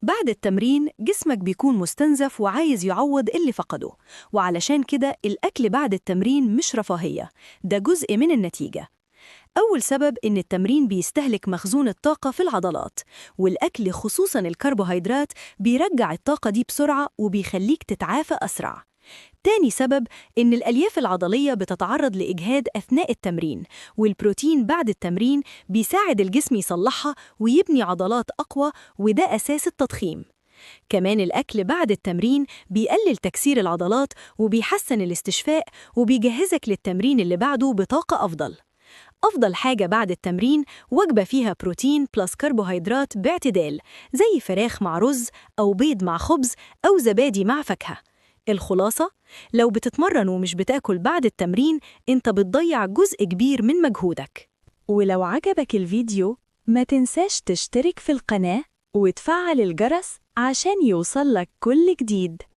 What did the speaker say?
بعد التمرين جسمك بيكون مستنزف وعايز يعوض اللي فقده، وعلشان كده الأكل بعد التمرين مش رفاهية، ده جزء من النتيجة. أول سبب إن التمرين بيستهلك مخزون الطاقة في العضلات، والأكل خصوصاً الكربوهيدرات بيرجع الطاقة دي بسرعة وبيخليك تتعافى أسرع. تاني سبب إن الألياف العضلية بتتعرض لإجهاد أثناء التمرين، والبروتين بعد التمرين بيساعد الجسم يصلحها ويبني عضلات أقوى، وده أساس التضخيم. كمان الأكل بعد التمرين بيقلل تكسير العضلات وبيحسن الاستشفاء وبيجهزك للتمرين اللي بعده بطاقة أفضل. أفضل حاجة بعد التمرين وجبة فيها بروتين بلس كربوهيدرات باعتدال، زي فراخ مع رز أو بيض مع خبز أو زبادي مع فاكهة. الخلاصة، لو بتتمرن ومش بتاكل بعد التمرين انت بتضيع جزء كبير من مجهودك. ولو عجبك الفيديو ما تنساش تشترك في القناة وتفعل الجرس عشان يوصلك كل جديد.